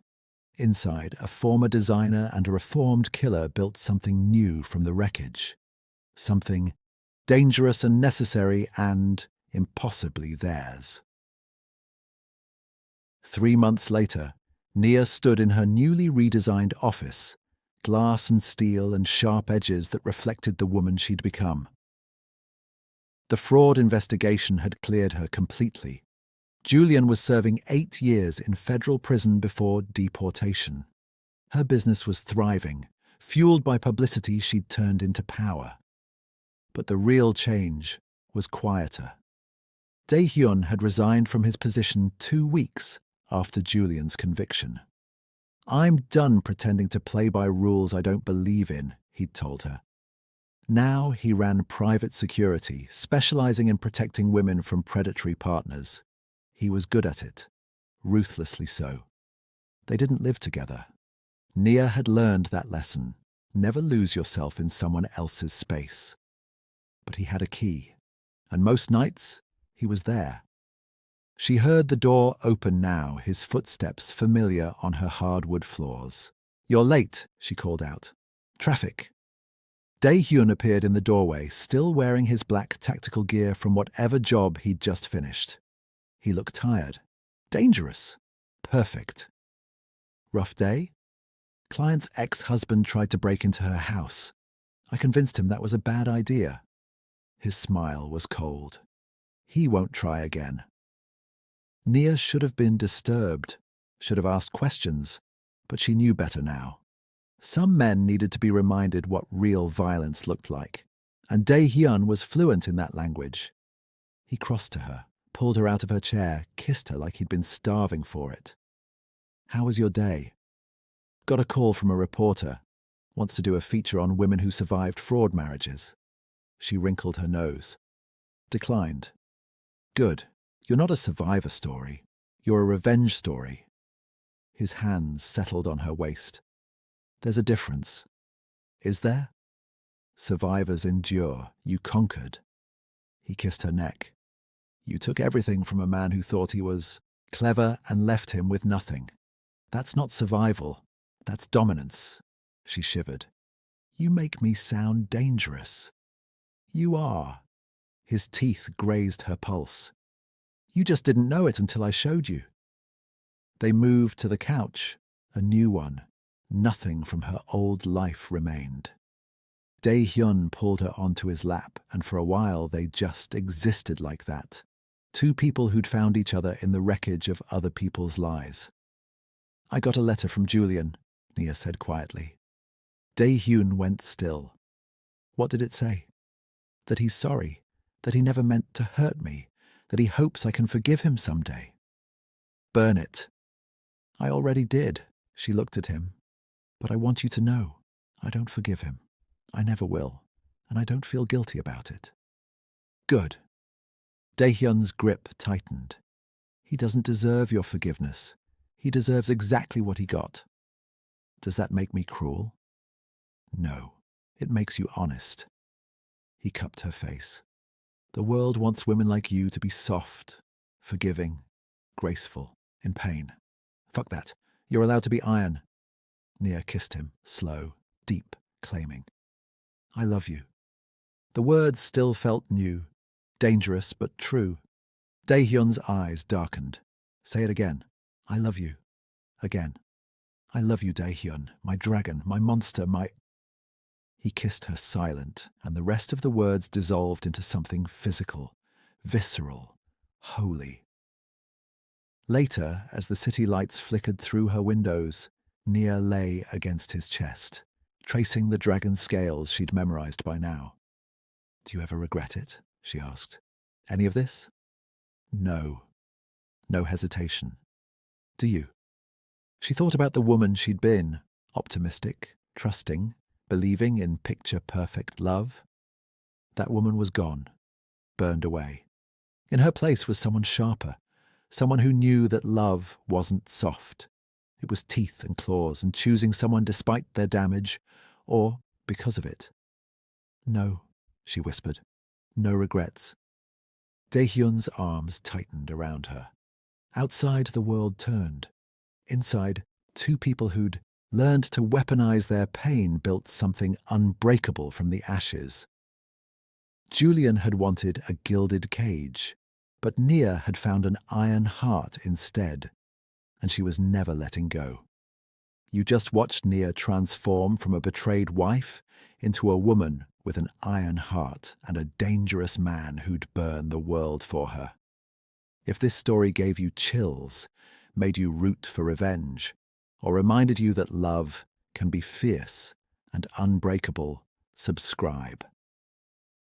Inside, a former designer and a reformed killer built something new from the wreckage. Something dangerous and necessary and impossibly theirs. 3 months later, Nia stood in her newly redesigned office, glass and steel and sharp edges that reflected the woman she'd become. The fraud investigation had cleared her completely. Julian was serving 8 years in federal prison before deportation. Her business was thriving, fueled by publicity she'd turned into power. But the real change was quieter. Dae-hyun had resigned from his position 2 weeks after Julian's conviction. I'm done pretending to play by rules I don't believe in, he'd told her. Now he ran private security, specializing in protecting women from predatory partners. He was good at it, ruthlessly so. They didn't live together. Nia had learned that lesson. Never lose yourself in someone else's space. But he had a key, and most nights he was there. She heard the door open now, his footsteps familiar on her hardwood floors. You're late, she called out. Traffic. Dae-hyun appeared in the doorway, still wearing his black tactical gear from whatever job he'd just finished. He looked tired. Dangerous. Perfect. Rough day? Client's ex-husband tried to break into her house. I convinced him that was a bad idea. His smile was cold. He won't try again. Nia should have been disturbed, should have asked questions, but she knew better now. Some men needed to be reminded what real violence looked like, and Dae-hyun was fluent in that language. He crossed to her, pulled her out of her chair, kissed her like he'd been starving for it. How was your day? Got a call from a reporter. Wants to do a feature on women who survived fraud marriages. She wrinkled her nose. Declined. Good. You're not a survivor story. You're a revenge story. His hands settled on her waist. There's a difference. Is there? Survivors endure. You conquered. He kissed her neck. You took everything from a man who thought he was clever and left him with nothing. That's not survival. That's dominance. She shivered. You make me sound dangerous. You are. His teeth grazed her pulse. You just didn't know it until I showed you. They moved to the couch, a new one. Nothing from her old life remained. Dae-hyun pulled her onto his lap, and for a while they just existed like that. Two people who'd found each other in the wreckage of other people's lies. I got a letter from Julian, Nia said quietly. Dae-hyun went still. What did it say? That he's sorry, that he never meant to hurt me, that he hopes I can forgive him someday. Burn it. I already did, she looked at him. But I want you to know, I don't forgive him. I never will, and I don't feel guilty about it. Good. Dae-hyun's grip tightened. He doesn't deserve your forgiveness. He deserves exactly what he got. Does that make me cruel? No, it makes you honest. He cupped her face. The world wants women like you to be soft, forgiving, graceful, in pain. Fuck that. You're allowed to be iron. Nia kissed him, slow, deep, claiming. I love you. The words still felt new, dangerous but true. Dae-hyun's eyes darkened. Say it again. I love you. Again. I love you, Dae-hyun, my dragon, my monster, my... He kissed her silent, and the rest of the words dissolved into something physical, visceral, holy. Later, as the city lights flickered through her windows, Nia lay against his chest, tracing the dragon's scales she'd memorized by now. Do you ever regret it? She asked. Any of this? No. No hesitation. Do you? She thought about the woman she'd been, optimistic, trusting, believing in picture-perfect love. That woman was gone, burned away. In her place was someone sharper, someone who knew that love wasn't soft. It was teeth and claws and choosing someone despite their damage, or because of it. No, she whispered. No regrets. Dae-hyun's arms tightened around her. Outside, the world turned. Inside, two people who'd learned to weaponize their pain built something unbreakable from the ashes. Julian had wanted a gilded cage, but Nia had found an iron heart instead, and she was never letting go. You just watched Nia transform from a betrayed wife into a woman with an iron heart and a dangerous man who'd burn the world for her. If this story gave you chills, made you root for revenge, or reminded you that love can be fierce and unbreakable, subscribe.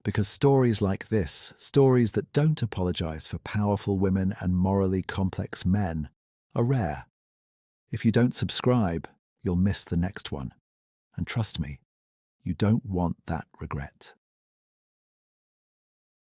Because stories like this, stories that don't apologize for powerful women and morally complex men, are rare. If you don't subscribe, you'll miss the next one. And trust me, you don't want that regret.